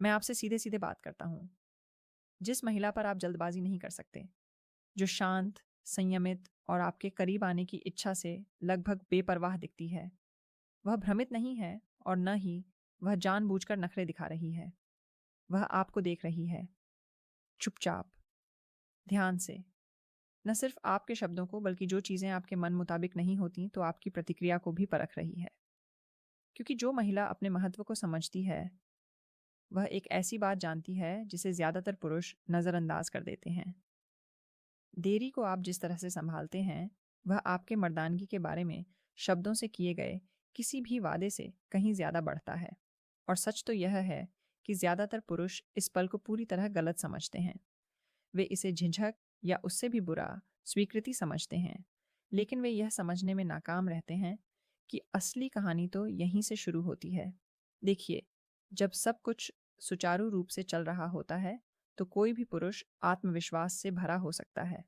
मैं आपसे सीधे सीधे बात करता हूँ। जिस महिला पर आप जल्दबाजी नहीं कर सकते, जो शांत, संयमित और आपके करीब आने की इच्छा से लगभग बेपरवाह दिखती है, वह भ्रमित नहीं है और न ही वह जानबूझकर नखरे दिखा रही है। वह आपको देख रही है, चुपचाप, ध्यान से। न सिर्फ आपके शब्दों को, बल्कि जो चीज़ें आपके मन मुताबिक नहीं होती तो आपकी प्रतिक्रिया को भी परख रही है। क्योंकि जो महिला अपने महत्व को समझती है, वह एक ऐसी बात जानती है जिसे ज़्यादातर पुरुष नज़रअंदाज कर देते हैं। देरी को आप जिस तरह से संभालते हैं, वह आपके मर्दानगी के बारे में शब्दों से किए गए किसी भी वादे से कहीं ज़्यादा बढ़ता है। और सच तो यह है कि ज़्यादातर पुरुष इस पल को पूरी तरह गलत समझते हैं। वे इसे झिझक या उससे भी बुरा स्वीकृति समझते हैं, लेकिन वे यह समझने में नाकाम रहते हैं कि असली कहानी तो यहीं से शुरू होती है। देखिए, जब सब कुछ सुचारू रूप से चल रहा होता है, तो कोई भी पुरुष आत्मविश्वास से भरा हो सकता है।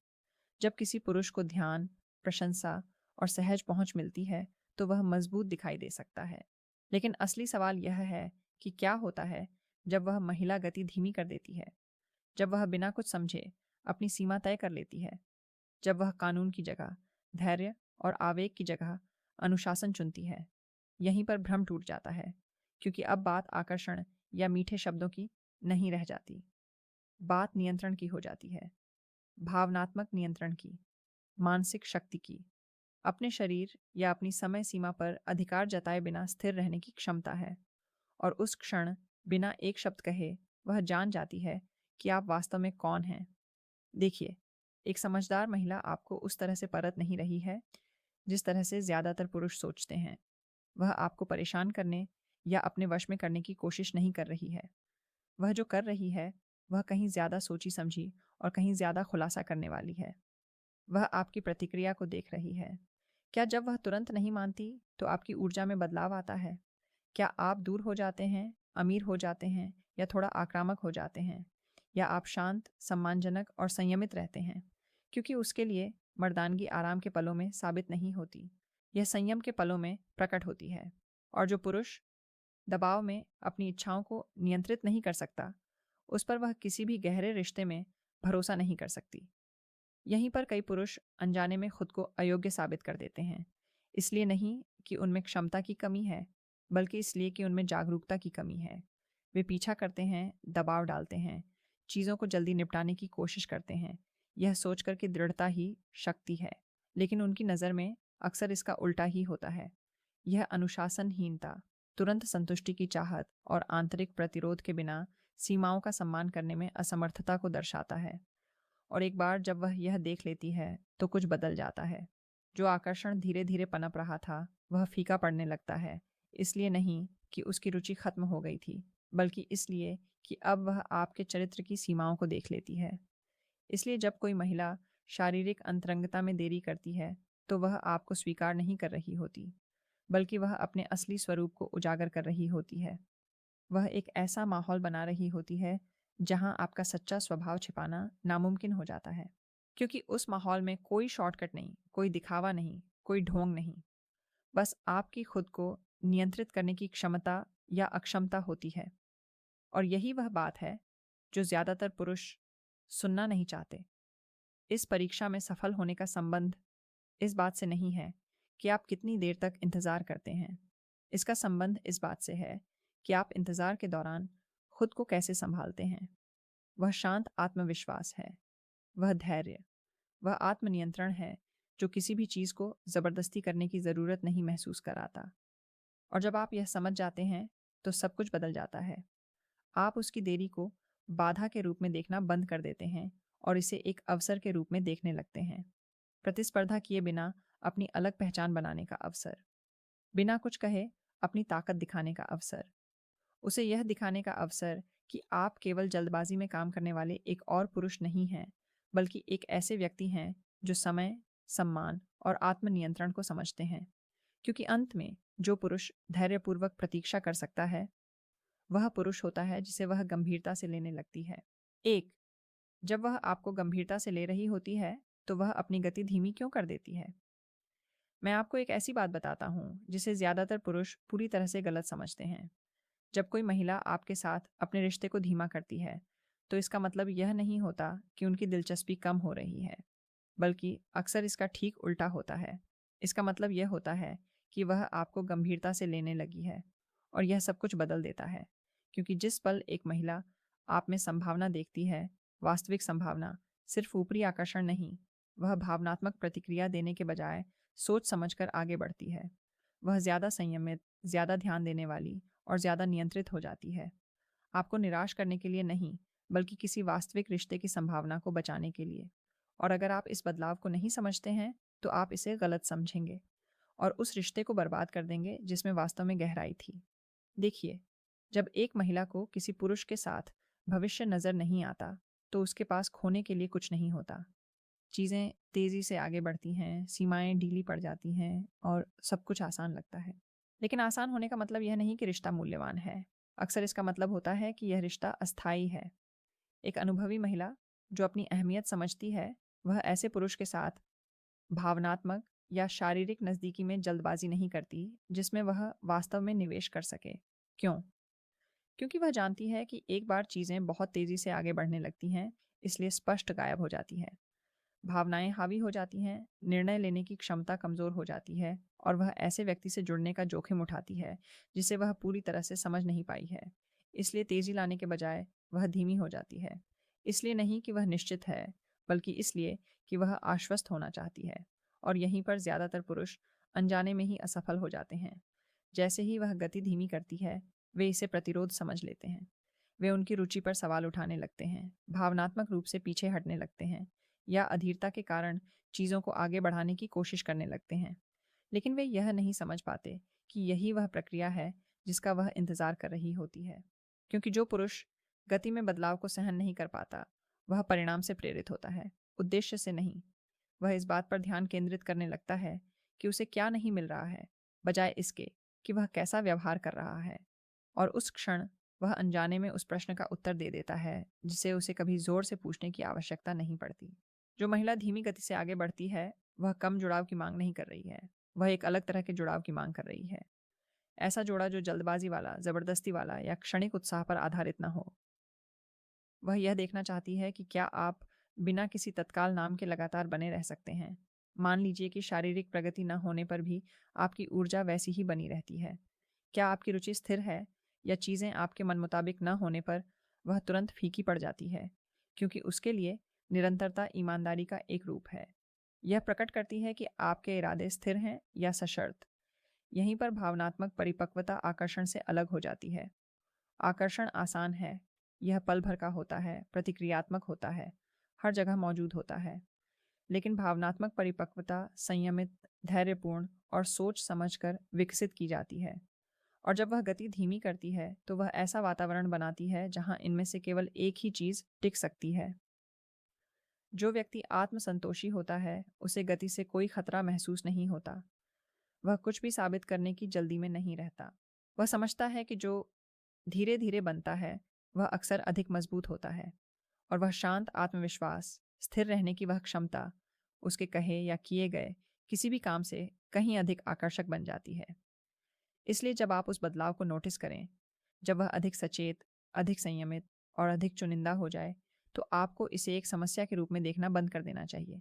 जब किसी पुरुष को ध्यान, प्रशंसा और सहज पहुंच मिलती है, तो वह मजबूत दिखाई दे सकता है। लेकिन असली सवाल यह है कि क्या होता है जब वह महिला गति धीमी कर देती है, जब वह बिना कुछ समझे अपनी सीमा तय कर लेती है, जब वह कानून की जगह धैर्य और आवेग की जगह अनुशासन चुनती है। यहीं पर भ्रम टूट जाता है, क्योंकि अब बात आकर्षण या मीठे शब्दों की नहीं रह जाती। बात नियंत्रण की हो जाती है, भावनात्मक नियंत्रण की, मानसिक शक्ति की, अपने शरीर या अपनी समय सीमा पर अधिकार जताए बिना स्थिर रहने की क्षमता है। और उस क्षण, बिना एक शब्द कहे, वह जान जाती है कि आप वास्तव में कौन हैं। देखिए, एक समझदार महिला आपको उस तरह से परख नहीं रही है जिस तरह से ज़्यादातर पुरुष सोचते हैं। वह आपको परेशान करने या अपने वश में करने की कोशिश नहीं कर रही है। वह जो कर रही है, वह कहीं ज़्यादा सोची समझी और कहीं ज़्यादा खुलासा करने वाली है। वह आपकी प्रतिक्रिया को देख रही है। क्या जब वह तुरंत नहीं मानती, तो आपकी ऊर्जा में बदलाव आता है? क्या आप दूर हो जाते हैं, अमीर हो जाते हैं या थोड़ा आक्रामक हो जाते हैं? या आप शांत, सम्मानजनक और संयमित रहते हैं? क्योंकि उसके लिए मर्दानगी आराम के पलों में साबित नहीं होती, यह संयम के पलों में प्रकट होती है। और जो पुरुष दबाव में अपनी इच्छाओं को नियंत्रित नहीं कर सकता, उस पर वह किसी भी गहरे रिश्ते में भरोसा नहीं कर सकती। यहीं पर कई पुरुष अनजाने में खुद को अयोग्य साबित कर देते हैं। इसलिए नहीं कि उनमें क्षमता की कमी है, बल्कि इसलिए कि उनमें जागरूकता की कमी है। वे पीछा करते हैं, दबाव डालते हैं, चीज़ों को जल्दी निपटाने की कोशिश करते हैं, यह सोचकर कि दृढ़ता ही शक्ति है। लेकिन उनकी नज़र में अक्सर इसका उल्टा ही होता है। यह अनुशासनहीनता, तुरंत संतुष्टि की चाहत और आंतरिक प्रतिरोध के बिना सीमाओं का सम्मान करने में असमर्थता को दर्शाता है। और एक बार जब वह यह देख लेती है, तो कुछ बदल जाता है। जो आकर्षण धीरे धीरे पनप रहा था, वह फीका पड़ने लगता है। इसलिए नहीं कि उसकी रुचि खत्म हो गई थी, बल्कि इसलिए कि अब वह आपके चरित्र की सीमाओं को देख लेती है। इसलिए जब कोई महिला शारीरिक अंतरंगता में देरी करती है, तो वह आपको स्वीकार नहीं कर रही होती, बल्कि वह अपने असली स्वरूप को उजागर कर रही होती है। वह एक ऐसा माहौल बना रही होती है जहां आपका सच्चा स्वभाव छिपाना नामुमकिन हो जाता है। क्योंकि उस माहौल में कोई शॉर्टकट नहीं, कोई दिखावा नहीं, कोई ढोंग नहीं। बस आपकी खुद को नियंत्रित करने की क्षमता या अक्षमता होती है। और यही वह बात है जो ज़्यादातर पुरुष सुनना नहीं चाहते। इस परीक्षा में सफल होने का संबंध इस बात से नहीं है कि आप कितनी देर तक इंतज़ार करते हैं। इसका संबंध इस बात से है कि आप इंतज़ार के दौरान खुद को कैसे संभालते हैं। वह शांत आत्मविश्वास है, वह धैर्य, वह आत्मनियंत्रण है जो किसी भी चीज़ को ज़बरदस्ती करने की ज़रूरत नहीं महसूस कराता। और जब आप यह समझ जाते हैं, तो सब कुछ बदल जाता है। आप उसकी देरी को बाधा के रूप में देखना बंद कर देते हैं और इसे एक अवसर के रूप में देखने लगते हैं। प्रतिस्पर्धा किए बिना अपनी अलग पहचान बनाने का अवसर, बिना कुछ कहे अपनी ताकत दिखाने का अवसर, उसे यह दिखाने का अवसर कि आप केवल जल्दबाजी में काम करने वाले एक और पुरुष नहीं हैं, बल्कि एक ऐसे व्यक्ति हैं जो समय, सम्मान और आत्मनियंत्रण को समझते हैं। क्योंकि अंत में जो पुरुष धैर्यपूर्वक प्रतीक्षा कर सकता है, वह पुरुष होता है जिसे वह गंभीरता से लेने लगती है। एक, जब वह आपको गंभीरता से ले रही होती है, तो वह अपनी गति धीमी क्यों कर देती है? मैं आपको एक ऐसी बात बताता हूँ जिसे ज़्यादातर पुरुष पूरी तरह से गलत समझते हैं। जब कोई महिला आपके साथ अपने रिश्ते को धीमा करती है, तो इसका मतलब यह नहीं होता कि उनकी दिलचस्पी कम हो रही है, बल्कि अक्सर इसका ठीक उल्टा होता है। इसका मतलब यह होता है कि वह आपको गंभीरता से लेने लगी है और यह सब कुछ बदल देता है, क्योंकि जिस पल एक महिला आप में संभावना देखती है, वास्तविक संभावना, सिर्फ ऊपरी आकर्षण नहीं, वह भावनात्मक प्रतिक्रिया देने के बजाय सोच समझकर आगे बढ़ती है। वह ज़्यादा संयमित, ज़्यादा ध्यान देने वाली और ज़्यादा नियंत्रित हो जाती है। आपको निराश करने के लिए नहीं, बल्कि किसी वास्तविक रिश्ते की संभावना को बचाने के लिए। और अगर आप इस बदलाव को नहीं समझते हैं, तो आप इसे गलत समझेंगे और उस रिश्ते को बर्बाद कर देंगे जिसमें वास्तव में गहराई थी। देखिए, जब एक महिला को किसी पुरुष के साथ भविष्य नज़र नहीं आता, तो उसके पास खोने के लिए कुछ नहीं होता। चीज़ें तेज़ी से आगे बढ़ती हैं, सीमाएँ ढीली पड़ जाती हैं और सब कुछ आसान लगता है। लेकिन आसान होने का मतलब यह नहीं कि रिश्ता मूल्यवान है। अक्सर इसका मतलब होता है कि यह रिश्ता अस्थायी है। एक अनुभवी महिला जो अपनी अहमियत समझती है, वह ऐसे पुरुष के साथ भावनात्मक या शारीरिक नज़दीकी में जल्दबाजी नहीं करती, जिसमें वह वास्तव में निवेश कर सके। क्यों? क्योंकि वह जानती है कि एक बार चीज़ें बहुत तेज़ी से आगे बढ़ने लगती हैं, इसलिए स्पष्ट गायब हो जाती है। भावनाएं हावी हो जाती हैं, निर्णय लेने की क्षमता कमज़ोर हो जाती है और वह ऐसे व्यक्ति से जुड़ने का जोखिम उठाती है जिसे वह पूरी तरह से समझ नहीं पाई है। इसलिए तेज़ी लाने के बजाय वह धीमी हो जाती है। इसलिए नहीं कि वह निश्चित है, बल्कि इसलिए कि वह आश्वस्त होना चाहती है। और यहीं पर ज़्यादातर पुरुष अनजाने में ही असफल हो जाते हैं। जैसे ही वह गति धीमी करती है, वे इसे प्रतिरोध समझ लेते हैं। वे उनकी रुचि पर सवाल उठाने लगते हैं, भावनात्मक रूप से पीछे हटने लगते हैं या अधीरता के कारण चीज़ों को आगे बढ़ाने की कोशिश करने लगते हैं। लेकिन वे यह नहीं समझ पाते कि यही वह प्रक्रिया है जिसका वह इंतज़ार कर रही होती है। क्योंकि जो पुरुष गति में बदलाव को सहन नहीं कर पाता, वह परिणाम से प्रेरित होता है, उद्देश्य से नहीं। वह इस बात पर ध्यान केंद्रित करने लगता है कि उसे क्या नहीं मिल रहा है, बजाय इसके कि वह कैसा व्यवहार कर रहा है। और उस क्षण वह अनजाने में उस प्रश्न का उत्तर दे देता है जिसे उसे कभी जोर से पूछने की आवश्यकता नहीं पड़ती। जो महिला धीमी गति से आगे बढ़ती है, वह कम जुड़ाव की मांग नहीं कर रही है, वह एक अलग तरह के जुड़ाव की मांग कर रही है। ऐसा जोड़ा जो जल्दबाजी वाला, जबरदस्ती वाला या क्षणिक उत्साह पर आधारित न हो। वह यह देखना चाहती है कि क्या आप बिना किसी तत्काल नाम के लगातार बने रह सकते हैं। मान लीजिए कि शारीरिक प्रगति न होने पर भी आपकी ऊर्जा वैसी ही बनी रहती है। क्या आपकी रुचि स्थिर है, या चीज़ें आपके मन मुताबिक न होने पर वह तुरंत फीकी पड़ जाती है, क्योंकि उसके लिए निरंतरता ईमानदारी का एक रूप है। यह प्रकट करती है कि आपके इरादे स्थिर हैं या सशर्त। यहीं पर भावनात्मक परिपक्वता आकर्षण से अलग हो जाती है। आकर्षण आसान है, यह पल भर का होता है, प्रतिक्रियात्मक होता है, हर जगह मौजूद होता है। लेकिन भावनात्मक परिपक्वता संयमित, धैर्यपूर्ण और सोच समझकर विकसित की जाती है। और जब वह गति धीमी करती है, तो वह ऐसा वातावरण बनाती है जहां इनमें से केवल एक ही चीज़ टिक सकती है। जो व्यक्ति आत्मसंतोषी होता है, उसे गति से कोई खतरा महसूस नहीं होता। वह कुछ भी साबित करने की जल्दी में नहीं रहता। वह समझता है कि जो धीरे धीरे बनता है, वह अक्सर अधिक मजबूत होता है। और वह शांत आत्मविश्वास, स्थिर रहने की वह क्षमता, उसके कहे या किए गए किसी भी काम से कहीं अधिक आकर्षक बन जाती है। इसलिए जब आप उस बदलाव को नोटिस करें, जब वह अधिक सचेत, अधिक संयमित और अधिक चुनिंदा हो जाए, तो आपको इसे एक समस्या के रूप में देखना बंद कर देना चाहिए।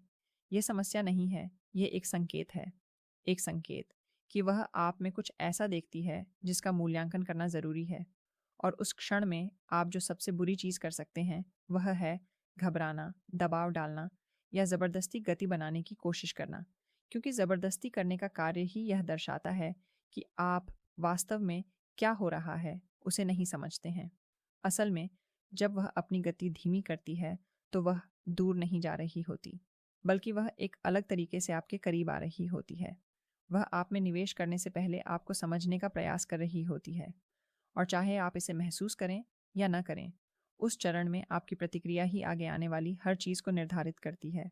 यह समस्या नहीं है, यह एक संकेत है। एक संकेत कि वह आप में कुछ ऐसा देखती है जिसका मूल्यांकन करना ज़रूरी है। और उस क्षण में आप जो सबसे बुरी चीज़ कर सकते हैं, वह है घबराना, दबाव डालना या ज़बरदस्ती गति बनाने की कोशिश करना। क्योंकि ज़बरदस्ती करने का कार्य ही यह दर्शाता है कि आप वास्तव में क्या हो रहा है, उसे नहीं समझते हैं। असल में जब वह अपनी गति धीमी करती है, तो वह दूर नहीं जा रही होती, बल्कि वह एक अलग तरीके से आपके करीब आ रही होती है। वह आप में निवेश करने से पहले आपको समझने का प्रयास कर रही होती है। और चाहे आप इसे महसूस करें या न करें, उस चरण में आपकी प्रतिक्रिया ही आगे आने वाली हर चीज़ को निर्धारित करती है।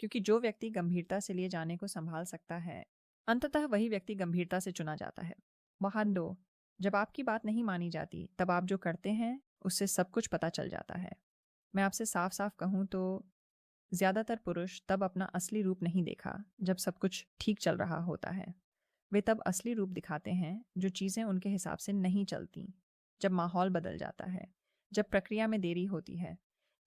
क्योंकि जो व्यक्ति गंभीरता से लिए जाने को संभाल सकता है, अंततः वही व्यक्ति गंभीरता से चुना जाता है। मान लो, जब आपकी बात नहीं मानी जाती, तब आप जो करते हैं उससे सब कुछ पता चल जाता है। मैं आपसे साफ साफ कहूँ तो ज़्यादातर पुरुष तब अपना असली रूप नहीं देखा जब सब कुछ ठीक चल रहा होता है। वे तब असली रूप दिखाते हैं जो चीज़ें उनके हिसाब से नहीं चलती, जब माहौल बदल जाता है, जब प्रक्रिया में देरी होती है,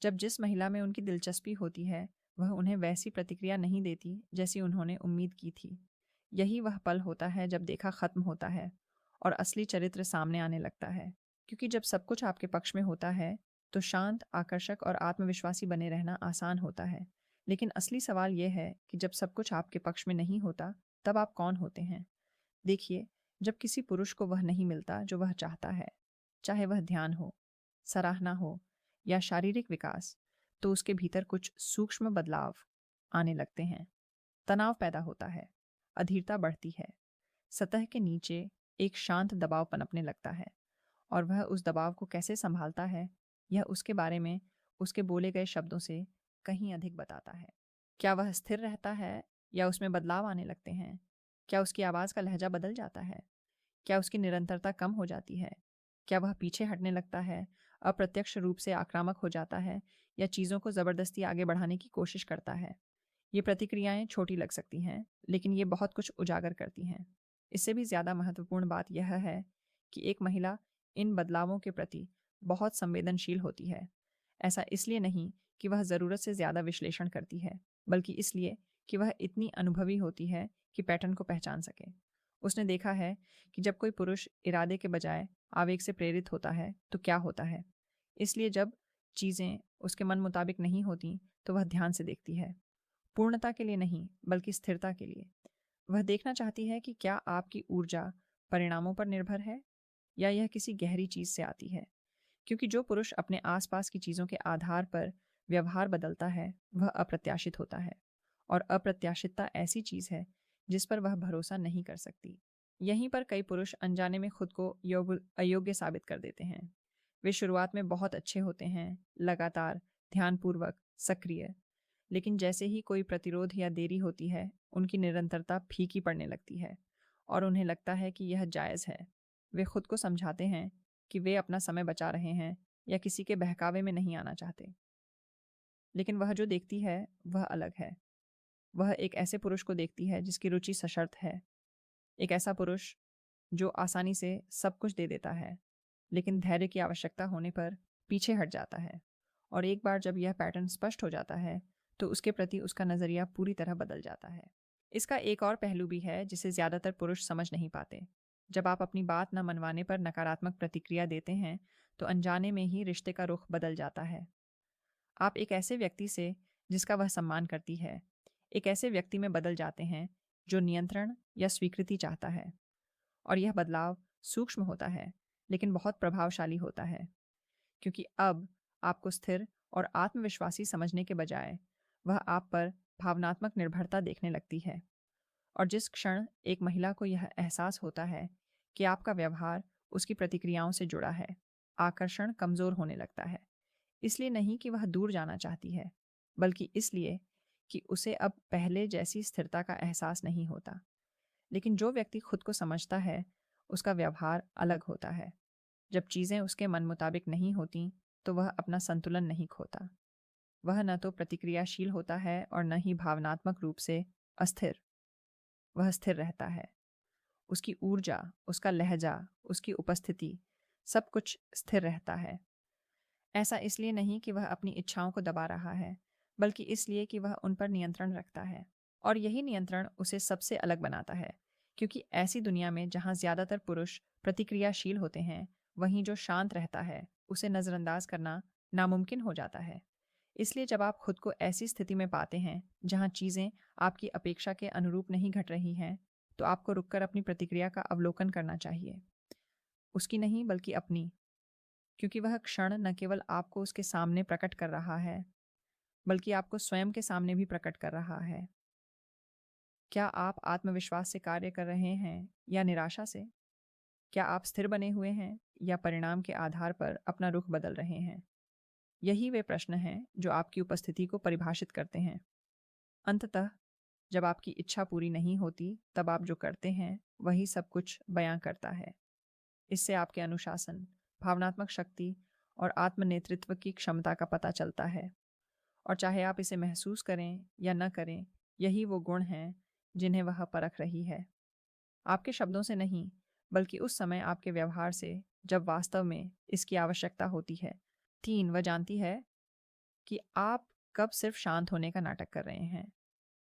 जब जिस महिला में उनकी दिलचस्पी होती है वह उन्हें वैसी प्रतिक्रिया नहीं देती जैसी उन्होंने उम्मीद की थी। यही वह पल होता है जब देखा खत्म होता है और असली चरित्र सामने आने लगता है। क्योंकि जब सब कुछ आपके पक्ष में होता है तो शांत, आकर्षक और आत्मविश्वासी बने रहना आसान होता है। लेकिन असली सवाल यह है कि जब सब कुछ आपके पक्ष में नहीं होता, तब आप कौन होते हैं? देखिए, जब किसी पुरुष को वह नहीं मिलता जो वह चाहता है, चाहे वह ध्यान हो, सराहना हो या शारीरिक विकास, तो उसके भीतर कुछ सूक्ष्म बदलाव आने लगते हैं। तनाव पैदा होता है, अधीरता बढ़ती है, सतह के नीचे एक शांत दबाव पनपने लगता है और वह उस दबाव को कैसे संभालता है, यह उसके बारे में उसके बोले गए शब्दों से कहीं अधिक बताता है। क्या वह स्थिर रहता है या उसमें बदलाव आने लगते हैं? क्या उसकी आवाज़ का लहजा बदल जाता है? क्या उसकी निरंतरता कम हो जाती है? क्या वह पीछे हटने लगता है, अप्रत्यक्ष रूप से आक्रामक हो जाता है या चीज़ों को ज़बरदस्ती आगे बढ़ाने की कोशिश करता है? ये प्रतिक्रियाएं छोटी लग सकती हैं, लेकिन ये बहुत कुछ उजागर करती हैं। इससे भी ज़्यादा महत्वपूर्ण बात यह है कि एक महिला इन बदलावों के प्रति बहुत संवेदनशील होती है। ऐसा इसलिए नहीं कि वह ज़रूरत से ज़्यादा विश्लेषण करती है, बल्कि इसलिए कि वह इतनी अनुभवी होती है कि पैटर्न को पहचान सके। उसने देखा है कि जब कोई पुरुष इरादे के बजाय आवेग से प्रेरित होता है तो क्या होता है। इसलिए जब चीज़ें उसके मन मुताबिक नहीं होती तो वह ध्यान से देखती है, पूर्णता के लिए नहीं बल्कि स्थिरता के लिए। वह देखना चाहती है कि क्या आपकी ऊर्जा परिणामों पर निर्भर है या यह किसी गहरी चीज़ से आती है। क्योंकि जो पुरुष अपने आसपास की चीज़ों के आधार पर व्यवहार बदलता है वह अप्रत्याशित होता है, और अप्रत्याशितता ऐसी चीज़ है जिस पर वह भरोसा नहीं कर सकती। यहीं पर कई पुरुष अनजाने में खुद को अयोग्य साबित कर देते हैं। वे शुरुआत में बहुत अच्छे होते हैं, लगातार, ध्यानपूर्वक, सक्रिय, लेकिन जैसे ही कोई प्रतिरोध या देरी होती है उनकी निरंतरता फीकी पड़ने लगती है और उन्हें लगता है कि यह जायज़ है। वे खुद को समझाते हैं कि वे अपना समय बचा रहे हैं या किसी के बहकावे में नहीं आना चाहते। लेकिन वह जो देखती है वह अलग है। वह एक ऐसे पुरुष को देखती है जिसकी रुचि सशर्त है, एक ऐसा पुरुष जो आसानी से सब कुछ दे देता है, लेकिन धैर्य की आवश्यकता होने पर पीछे हट जाता है। और एक बार जब यह पैटर्न स्पष्ट हो जाता है तो उसके प्रति उसका नज़रिया पूरी तरह बदल जाता है। इसका एक और पहलू भी है जिसे ज़्यादातर पुरुष समझ नहीं पाते। जब आप अपनी बात न मनवाने पर नकारात्मक प्रतिक्रिया देते हैं तो अनजाने में ही रिश्ते का रुख बदल जाता है। आप एक ऐसे व्यक्ति से जिसका वह सम्मान करती है, एक ऐसे व्यक्ति में बदल जाते हैं जो नियंत्रण या स्वीकृति चाहता है। और यह बदलाव सूक्ष्म होता है लेकिन बहुत प्रभावशाली होता है, क्योंकि अब आपको स्थिर और आत्मविश्वासी समझने के बजाय वह आप पर भावनात्मक निर्भरता देखने लगती है। और जिस क्षण एक महिला को यह एहसास होता है कि आपका व्यवहार उसकी प्रतिक्रियाओं से जुड़ा है, आकर्षण कमज़ोर होने लगता है। इसलिए नहीं कि वह दूर जाना चाहती है, बल्कि इसलिए कि उसे अब पहले जैसी स्थिरता का एहसास नहीं होता। लेकिन जो व्यक्ति खुद को समझता है उसका व्यवहार अलग होता है। जब चीज़ें उसके मन मुताबिक नहीं होती तो वह अपना संतुलन नहीं खोता। वह न तो प्रतिक्रियाशील होता है और न ही भावनात्मक रूप से अस्थिर। वह स्थिर रहता है। उसकी ऊर्जा, उसका लहजा, उसकी उपस्थिति, सब कुछ स्थिर रहता है। ऐसा इसलिए नहीं कि वह अपनी इच्छाओं को दबा रहा है, बल्कि इसलिए कि वह उन पर नियंत्रण रखता है। और यही नियंत्रण उसे सबसे अलग बनाता है, क्योंकि ऐसी दुनिया में जहाँ ज़्यादातर पुरुष प्रतिक्रियाशील होते हैं, वहीं जो शांत रहता है उसे नज़रअंदाज करना नामुमकिन हो जाता है। इसलिए जब आप खुद को ऐसी स्थिति में पाते हैं जहाँ चीज़ें आपकी अपेक्षा के अनुरूप नहीं घट रही हैं, तो आपको रुककर अपनी प्रतिक्रिया का अवलोकन करना चाहिए, उसकी नहीं बल्कि अपनी। क्योंकि वह क्षण न केवल आपको उसके सामने प्रकट कर रहा है, बल्कि आपको स्वयं के सामने भी प्रकट कर रहा है। क्या आप आत्मविश्वास से कार्य कर रहे हैं या निराशा से? क्या आप स्थिर बने हुए हैं या परिणाम के आधार पर अपना रुख बदल रहे हैं? यही वे प्रश्न हैं जो आपकी उपस्थिति को परिभाषित करते हैं। अंततः जब आपकी इच्छा पूरी नहीं होती, तब आप जो करते हैं वही सब कुछ बयां करता है। इससे आपके अनुशासन, भावनात्मक शक्ति और आत्मनेतृत्व की क्षमता का पता चलता है। और चाहे आप इसे महसूस करें या न करें, यही वो गुण हैं जिन्हें वह परख रही है। आपके शब्दों से नहीं, बल्कि उस समय आपके व्यवहार से जब वास्तव में इसकी आवश्यकता होती है। 3, वह जानती है कि आप कब सिर्फ शांत होने का नाटक कर रहे हैं।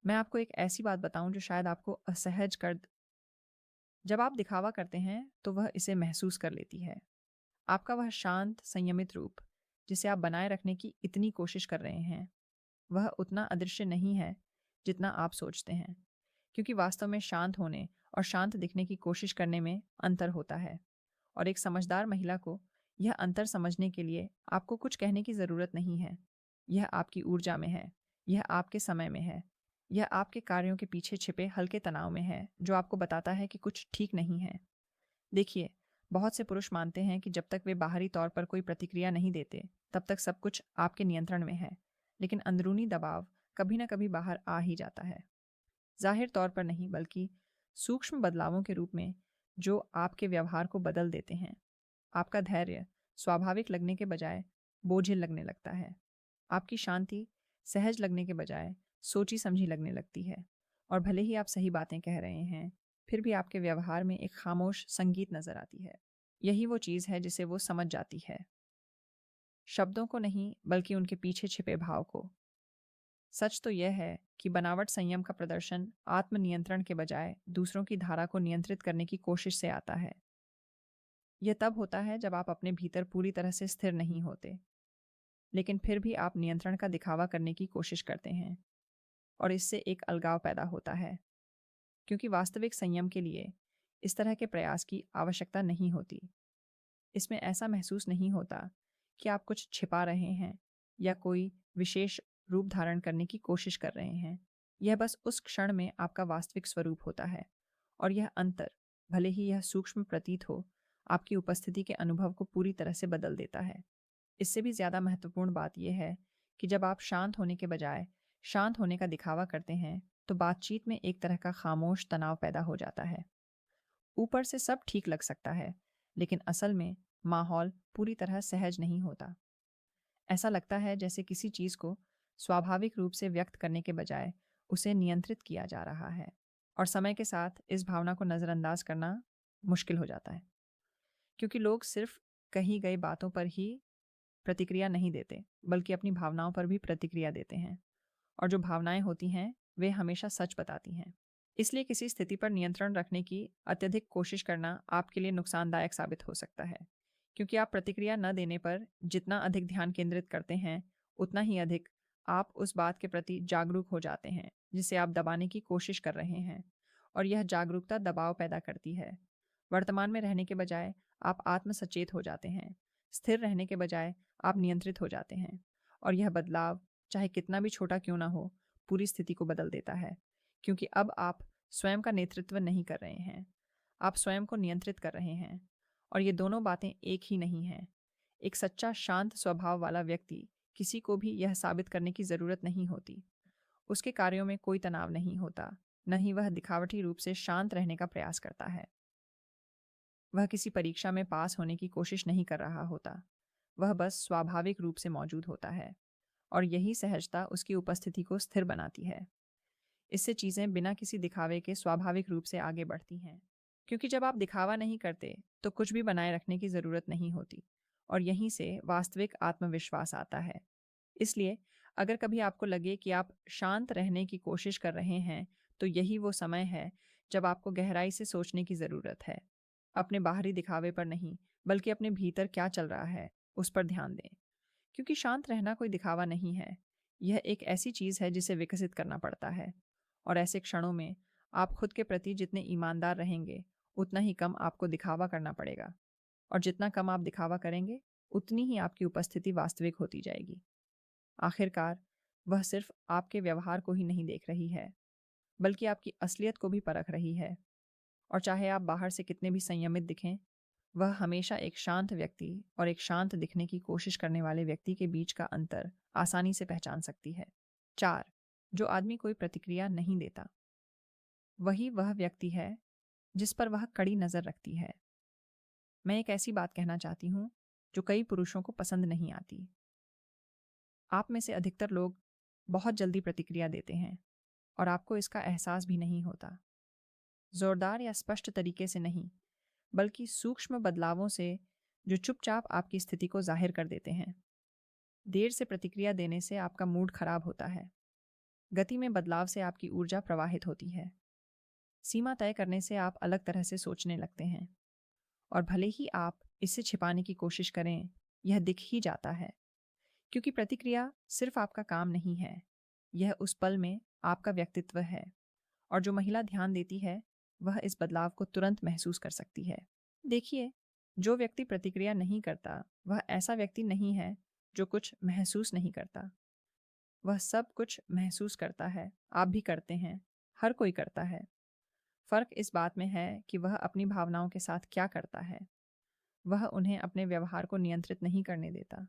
मैं आपको एक ऐसी बात बताऊं जो शायद आपको असहज कर। जब आप दिखावा करते हैं तो वह इसे महसूस कर लेती है। आपका वह शांत संयमित रूप जिसे आप बनाए रखने की इतनी कोशिश कर रहे हैं, वह उतना अदृश्य नहीं है जितना आप सोचते हैं। क्योंकि वास्तव में शांत होने और शांत दिखने की कोशिश करने में अंतर होता है। और एक समझदार महिला को यह अंतर समझने के लिए आपको कुछ कहने की ज़रूरत नहीं है। यह आपकी ऊर्जा में है, यह आपके समय में है, यह आपके कार्यों के पीछे छिपे हल्के तनाव में है जो आपको बताता है कि कुछ ठीक नहीं है। देखिए, बहुत से पुरुष मानते हैं कि जब तक वे बाहरी तौर पर कोई प्रतिक्रिया नहीं देते, तब तक सब कुछ आपके नियंत्रण में है। लेकिन अंदरूनी दबाव कभी ना कभी बाहर आ ही जाता है। जाहिर तौर पर नहीं, बल्कि सूक्ष्म बदलावों के रूप में जो आपके व्यवहार को बदल देते हैं। आपका धैर्य स्वाभाविक लगने के बजाय बोझिल लगने लगता है। आपकी शांति सहज लगने के बजाय सोची समझी लगने लगती है। और भले ही आप सही बातें कह रहे हैं, फिर भी आपके व्यवहार में एक खामोश संगीत नजर आती है। यही वो चीज़ है जिसे वो समझ जाती है, शब्दों को नहीं बल्कि उनके पीछे छिपे भाव को। सच तो यह है कि बनावट संयम का प्रदर्शन आत्मनियंत्रण के बजाय दूसरों की धारा को नियंत्रित करने की कोशिश से आता है। यह तब होता है जब आप अपने भीतर पूरी तरह से स्थिर नहीं होते, लेकिन फिर भी आप नियंत्रण का दिखावा करने की कोशिश करते हैं। और इससे एक अलगाव पैदा होता है, क्योंकि वास्तविक संयम के लिए इस तरह के प्रयास की आवश्यकता नहीं होती। इसमें ऐसा महसूस नहीं होता कि आप कुछ छिपा रहे हैं या कोई विशेष रूप धारण करने की कोशिश कर रहे हैं। यह बस उस क्षण में आपका वास्तविक स्वरूप होता है। और यह अंतर, भले ही यह सूक्ष्म प्रतीत हो, आपकी उपस्थिति के अनुभव को पूरी तरह से बदल देता है। इससे भी ज़्यादा महत्वपूर्ण बात यह है कि जब आप शांत होने के बजाय शांत होने का दिखावा करते हैं, तो बातचीत में एक तरह का खामोश तनाव पैदा हो जाता है। ऊपर से सब ठीक लग सकता है, लेकिन असल में माहौल पूरी तरह सहज नहीं होता। ऐसा लगता है जैसे किसी चीज़ को स्वाभाविक रूप से व्यक्त करने के बजाय उसे नियंत्रित किया जा रहा है। और समय के साथ इस भावना को नज़रअंदाज करना मुश्किल हो जाता है, क्योंकि लोग सिर्फ कही गई बातों पर ही प्रतिक्रिया नहीं देते, बल्कि अपनी भावनाओं पर भी प्रतिक्रिया देते हैं। और जो भावनाएं होती हैं, वे हमेशा सच बताती हैं। इसलिए किसी स्थिति पर नियंत्रण रखने की अत्यधिक कोशिश करना आपके लिए नुकसानदायक साबित हो सकता है, क्योंकि आप प्रतिक्रिया न देने पर जितना अधिक ध्यान केंद्रित करते हैं, उतना ही अधिक आप उस बात के प्रति जागरूक हो जाते हैं जिसे आप दबाने की कोशिश कर रहे हैं। और यह जागरूकता दबाव पैदा करती है। वर्तमान में रहने के बजाय आप आत्म सचेत हो जाते हैं। स्थिर रहने के बजाय आप नियंत्रित हो जाते हैं। और यह बदलाव, चाहे कितना भी छोटा क्यों ना हो, पूरी स्थिति को बदल देता है। क्योंकि अब आप स्वयं का नेतृत्व नहीं कर रहे हैं, आप स्वयं को नियंत्रित कर रहे हैं। और ये दोनों बातें एक ही नहीं हैं। एक सच्चा शांत स्वभाव वाला व्यक्ति किसी को भी यह साबित करने की ज़रूरत नहीं होती। उसके कार्यों में कोई तनाव नहीं होता, न ही वह दिखावटी रूप से शांत रहने का प्रयास करता है। वह किसी परीक्षा में पास होने की कोशिश नहीं कर रहा होता। वह बस स्वाभाविक रूप से मौजूद होता है। और यही सहजता उसकी उपस्थिति को स्थिर बनाती है। इससे चीज़ें बिना किसी दिखावे के स्वाभाविक रूप से आगे बढ़ती हैं। क्योंकि जब आप दिखावा नहीं करते, तो कुछ भी बनाए रखने की ज़रूरत नहीं होती। और यहीं से वास्तविक आत्मविश्वास आता है। इसलिए अगर कभी आपको लगे कि आप शांत रहने की कोशिश कर रहे हैं, तो यही वो समय है जब आपको गहराई से सोचने की ज़रूरत है। अपने बाहरी दिखावे पर नहीं, बल्कि अपने भीतर क्या चल रहा है, उस पर ध्यान दें। क्योंकि शांत रहना कोई दिखावा नहीं है, यह एक ऐसी चीज़ है जिसे विकसित करना पड़ता है। और ऐसे क्षणों में आप खुद के प्रति जितने ईमानदार रहेंगे, उतना ही कम आपको दिखावा करना पड़ेगा। और जितना कम आप दिखावा करेंगे, उतनी ही आपकी उपस्थिति वास्तविक होती जाएगी। आखिरकार वह सिर्फ आपके व्यवहार को ही नहीं देख रही है, बल्कि आपकी असलियत को भी परख रही है। और चाहे आप बाहर से कितने भी संयमित दिखें, वह हमेशा एक शांत व्यक्ति और एक शांत दिखने की कोशिश करने वाले व्यक्ति के बीच का अंतर आसानी से पहचान सकती है। 4, जो आदमी कोई प्रतिक्रिया नहीं देता, वही वह व्यक्ति है जिस पर वह कड़ी नज़र रखती है। मैं एक ऐसी बात कहना चाहती हूँ जो कई पुरुषों को पसंद नहीं आती। आप में से अधिकतर लोग बहुत जल्दी प्रतिक्रिया देते हैं और आपको इसका एहसास भी नहीं होता। जोरदार या स्पष्ट तरीके से नहीं, बल्कि सूक्ष्म बदलावों से जो चुपचाप आपकी स्थिति को जाहिर कर देते हैं। देर से प्रतिक्रिया देने से आपका मूड खराब होता है। गति में बदलाव से आपकी ऊर्जा प्रवाहित होती है। सीमा तय करने से आप अलग तरह से सोचने लगते हैं। और भले ही आप इसे छिपाने की कोशिश करें, यह दिख ही जाता है। क्योंकि प्रतिक्रिया सिर्फ आपका काम नहीं है, यह उस पल में आपका व्यक्तित्व है। और जो महिला ध्यान देती है, वह इस बदलाव को तुरंत महसूस कर सकती है। देखिए, जो व्यक्ति प्रतिक्रिया नहीं करता, वह ऐसा व्यक्ति नहीं है जो कुछ महसूस नहीं करता। वह सब कुछ महसूस करता है, आप भी करते हैं, हर कोई करता है। फ़र्क इस बात में है कि वह अपनी भावनाओं के साथ क्या करता है। वह उन्हें अपने व्यवहार को नियंत्रित नहीं करने देता।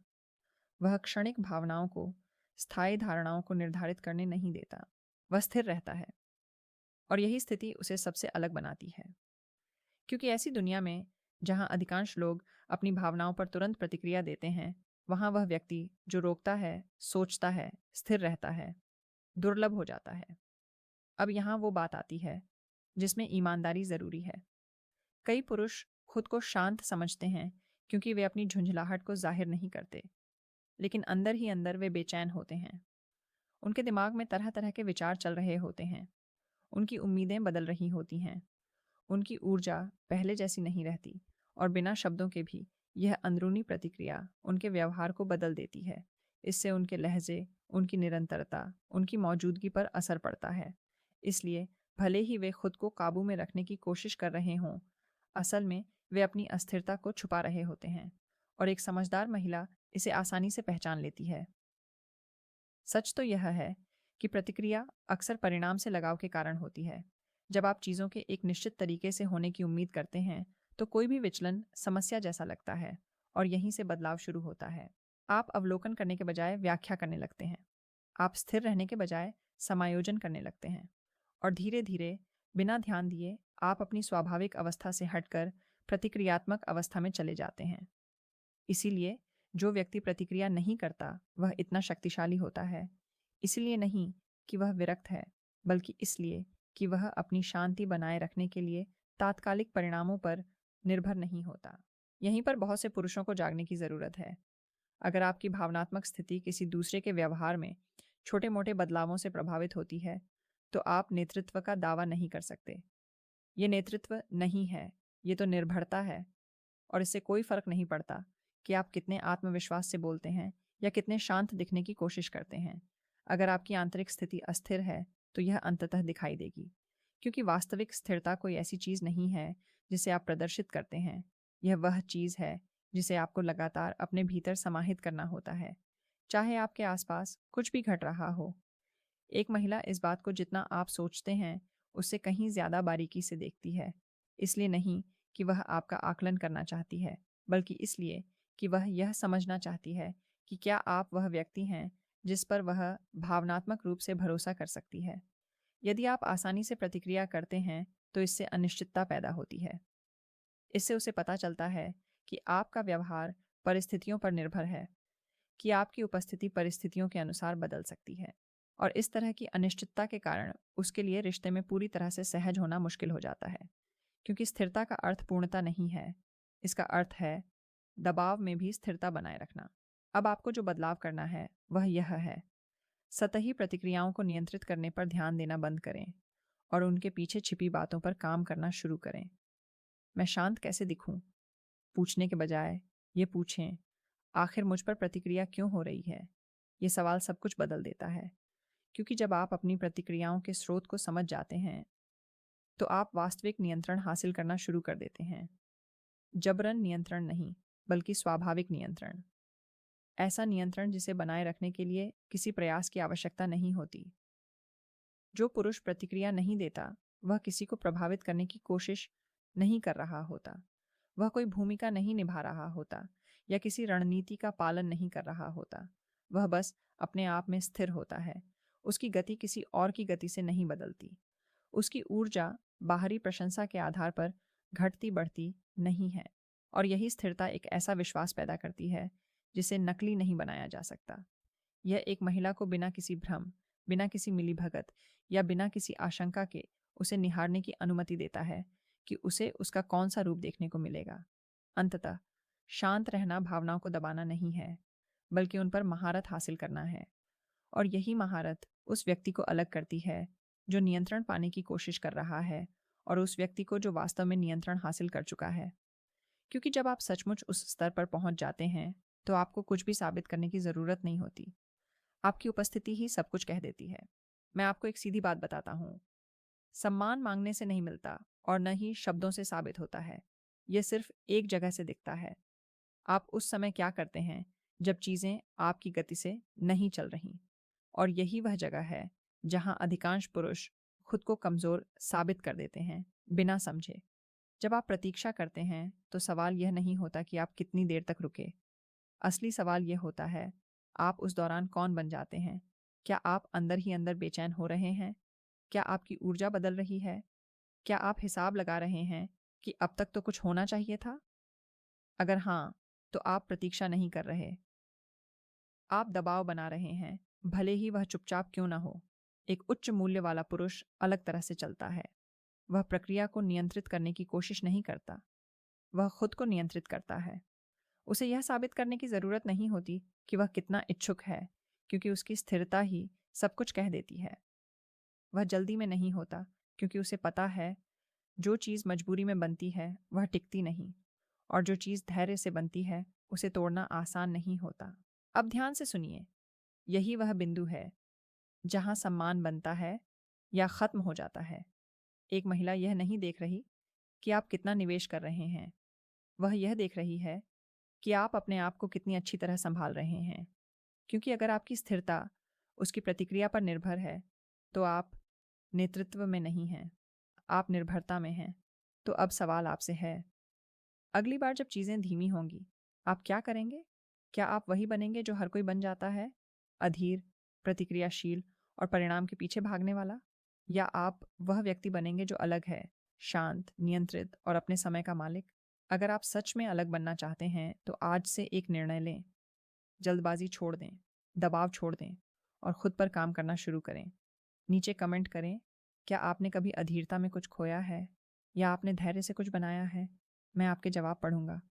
वह क्षणिक भावनाओं को स्थायी धारणाओं को निर्धारित करने नहीं देता। वह स्थिर रहता है। और यही स्थिति उसे सबसे अलग बनाती है। क्योंकि ऐसी दुनिया में जहां अधिकांश लोग अपनी भावनाओं पर तुरंत प्रतिक्रिया देते हैं, वहां वह व्यक्ति जो रोकता है, सोचता है, स्थिर रहता है, दुर्लभ हो जाता है। अब यहाँ वो बात आती है जिसमें ईमानदारी ज़रूरी है। कई पुरुष खुद को शांत समझते हैं क्योंकि वे अपनी झुंझलाहट को जाहिर नहीं करते, लेकिन अंदर ही अंदर वे बेचैन होते हैं। उनके दिमाग में तरह तरह के विचार चल रहे होते हैं। उनकी उम्मीदें बदल रही होती हैं। उनकी ऊर्जा पहले जैसी नहीं रहती और बिना शब्दों के भी यह अंदरूनी प्रतिक्रिया उनके व्यवहार को बदल देती है। इससे उनके लहजे, उनकी निरंतरता, उनकी मौजूदगी पर असर पड़ता है। इसलिए भले ही वे खुद को काबू में रखने की कोशिश कर रहे हों, असल में वे अपनी अस्थिरता को छुपा रहे होते हैं। और एक समझदार महिला इसे आसानी से पहचान लेती है। सच तो यह है कि प्रतिक्रिया अक्सर परिणाम से लगाव के कारण होती है। जब आप चीज़ों के एक निश्चित तरीके से होने की उम्मीद करते हैं, तो कोई भी विचलन समस्या जैसा लगता है और यहीं से बदलाव शुरू होता है। आप अवलोकन करने के बजाय व्याख्या करने लगते हैं। आप स्थिर रहने के बजाय समायोजन करने लगते हैं। और धीरे धीरे, बिना ध्यान दिए, आप अपनी स्वाभाविक अवस्था से हटकर प्रतिक्रियात्मक अवस्था में चले जाते हैं। इसीलिए जो व्यक्ति प्रतिक्रिया नहीं करता, वह इतना शक्तिशाली होता है। इसलिए नहीं कि वह विरक्त है, बल्कि इसलिए कि वह अपनी शांति बनाए रखने के लिए तात्कालिक परिणामों पर निर्भर नहीं होता। यहीं पर बहुत से पुरुषों को जागने की ज़रूरत है। अगर आपकी भावनात्मक स्थिति किसी दूसरे के व्यवहार में छोटे मोटे बदलावों से प्रभावित होती है, तो आप नेतृत्व का दावा नहीं कर सकते। ये नेतृत्व नहीं है, ये तो निर्भरता है। और इससे कोई फर्क नहीं पड़ता कि आप कितने आत्मविश्वास से बोलते हैं या कितने शांत दिखने की कोशिश करते हैं। अगर आपकी आंतरिक स्थिति अस्थिर है, तो यह अंततः दिखाई देगी। क्योंकि वास्तविक स्थिरता कोई ऐसी चीज़ नहीं है जिसे आप प्रदर्शित करते हैं। यह वह चीज़ है जिसे आपको लगातार अपने भीतर समाहित करना होता है, चाहे आपके आसपास कुछ भी घट रहा हो। एक महिला इस बात को जितना आप सोचते हैं, उससे कहीं ज़्यादा बारीकी से देखती है। इसलिए नहीं कि वह आपका आकलन करना चाहती है, बल्कि इसलिए कि वह यह समझना चाहती है कि क्या आप वह व्यक्ति हैं जिस पर वह भावनात्मक रूप से भरोसा कर सकती है। यदि आप आसानी से प्रतिक्रिया करते हैं, तो इससे अनिश्चितता पैदा होती है। इससे उसे पता चलता है कि आपका व्यवहार परिस्थितियों पर निर्भर है, कि आपकी उपस्थिति परिस्थितियों के अनुसार बदल सकती है। और इस तरह की अनिश्चितता के कारण उसके लिए रिश्ते में पूरी तरह से सहज होना मुश्किल हो जाता है। क्योंकि स्थिरता का अर्थ पूर्णता नहीं है, इसका अर्थ है दबाव में भी स्थिरता बनाए रखना। अब आपको जो बदलाव करना है वह यह है, सतही प्रतिक्रियाओं को नियंत्रित करने पर ध्यान देना बंद करें और उनके पीछे छिपी बातों पर काम करना शुरू करें। मैं शांत कैसे दिखूं? पूछने के बजाय ये पूछें, आखिर मुझ पर प्रतिक्रिया क्यों हो रही है? ये सवाल सब कुछ बदल देता है। क्योंकि जब आप अपनी प्रतिक्रियाओं के स्रोत को समझ जाते हैं, तो आप वास्तविक नियंत्रण हासिल करना शुरू कर देते हैं। जबरन नियंत्रण नहीं, बल्कि स्वाभाविक नियंत्रण। ऐसा नियंत्रण जिसे बनाए रखने के लिए किसी प्रयास की आवश्यकता नहीं होती। जो पुरुष प्रतिक्रिया नहीं देता, वह किसी को प्रभावित करने की कोशिश नहीं कर रहा होता। वह कोई भूमिका नहीं निभा रहा होता या किसी रणनीति का पालन नहीं कर रहा होता। वह बस अपने आप में स्थिर होता है। उसकी गति किसी और की गति से नहीं बदलती। उसकी ऊर्जा बाहरी प्रशंसा के आधार पर घटती बढ़ती नहीं है। और यही स्थिरता एक ऐसा विश्वास पैदा करती है जिसे नकली नहीं बनाया जा सकता। यह एक महिला को बिना किसी भ्रम, बिना किसी मिलीभगत या बिना किसी आशंका के उसे निहारने की अनुमति देता है कि उसे उसका कौन सा रूप देखने को मिलेगा। अंततः शांत रहना भावनाओं को दबाना नहीं है, बल्कि उन पर महारत हासिल करना है। और यही महारत उस व्यक्ति को अलग करती है जो नियंत्रण पाने की कोशिश कर रहा है और उस व्यक्ति को जो वास्तव में नियंत्रण हासिल कर चुका है। क्योंकि जब आप सचमुच उस स्तर पर पहुंच जाते हैं तो आपको कुछ भी साबित करने की ज़रूरत नहीं होती। आपकी उपस्थिति ही सब कुछ कह देती है। मैं आपको एक सीधी बात बताता हूँ। सम्मान मांगने से नहीं मिलता और न ही शब्दों से साबित होता है। यह सिर्फ एक जगह से दिखता है। आप उस समय क्या करते हैं जब चीज़ें आपकी गति से नहीं चल रहीं। और यही वह जगह है जहां अधिकांश पुरुष खुद को कमज़ोर साबित कर देते हैं, बिना समझे। जब आप प्रतीक्षा करते हैं तो सवाल यह नहीं होता कि आप कितनी देर तक रुके। असली सवाल यह होता है, आप उस दौरान कौन बन जाते हैं। क्या आप अंदर ही अंदर बेचैन हो रहे हैं? क्या आपकी ऊर्जा बदल रही है? क्या आप हिसाब लगा रहे हैं कि अब तक तो कुछ होना चाहिए था? अगर हाँ, तो आप प्रतीक्षा नहीं कर रहे। आप दबाव बना रहे हैं, भले ही वह चुपचाप क्यों ना हो। एक उच्च मूल्य वाला पुरुष अलग तरह से चलता है। वह प्रक्रिया को नियंत्रित करने की कोशिश नहीं करता। वह खुद को नियंत्रित करता है। उसे यह साबित करने की ज़रूरत नहीं होती कि वह कितना इच्छुक है, क्योंकि उसकी स्थिरता ही सब कुछ कह देती है। वह जल्दी में नहीं होता, क्योंकि उसे पता है जो चीज़ मजबूरी में बनती है वह टिकती नहीं, और जो चीज़ धैर्य से बनती है उसे तोड़ना आसान नहीं होता। अब ध्यान से सुनिए, यही वह बिंदु है जहाँ सम्मान बनता है या ख़त्म हो जाता है। एक महिला यह नहीं देख रही कि आप कितना निवेश कर रहे हैं, वह यह देख रही है कि आप अपने आप को कितनी अच्छी तरह संभाल रहे हैं। क्योंकि अगर आपकी स्थिरता उसकी प्रतिक्रिया पर निर्भर है, तो आप नेतृत्व में नहीं हैं, आप निर्भरता में हैं। तो अब सवाल आपसे है, अगली बार जब चीज़ें धीमी होंगी, आप क्या करेंगे? क्या आप वही बनेंगे जो हर कोई बन जाता है, अधीर, प्रतिक्रियाशील और परिणाम के पीछे भागने वाला? या आप वह व्यक्ति बनेंगे जो अलग है, शांत, नियंत्रित और अपने समय का मालिक? अगर आप सच में अलग बनना चाहते हैं, तो आज से एक निर्णय लें। जल्दबाजी छोड़ दें, दबाव छोड़ दें और खुद पर काम करना शुरू करें। नीचे कमेंट करें, क्या आपने कभी अधीरता में कुछ खोया है या आपने धैर्य से कुछ बनाया है? मैं आपके जवाब पढ़ूंगा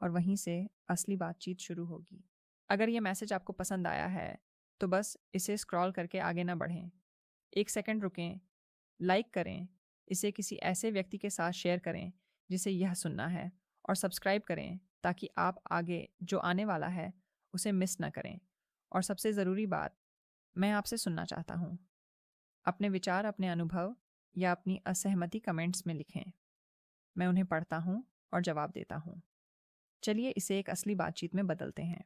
और वहीं से असली बातचीत शुरू होगी। अगर ये मैसेज आपको पसंद आया है तो बस इसे स्क्रॉल करके आगे ना बढ़ें। 1 सेकंड रुकें, लाइक करें, इसे किसी ऐसे व्यक्ति के साथ शेयर करें जिसे यह सुनना है, और सब्सक्राइब करें ताकि आप आगे जो आने वाला है उसे मिस ना करें। और सबसे ज़रूरी बात, मैं आपसे सुनना चाहता हूँ। अपने विचार, अपने अनुभव या अपनी असहमति कमेंट्स में लिखें। मैं उन्हें पढ़ता हूँ और जवाब देता हूँ। चलिए इसे एक असली बातचीत में बदलते हैं।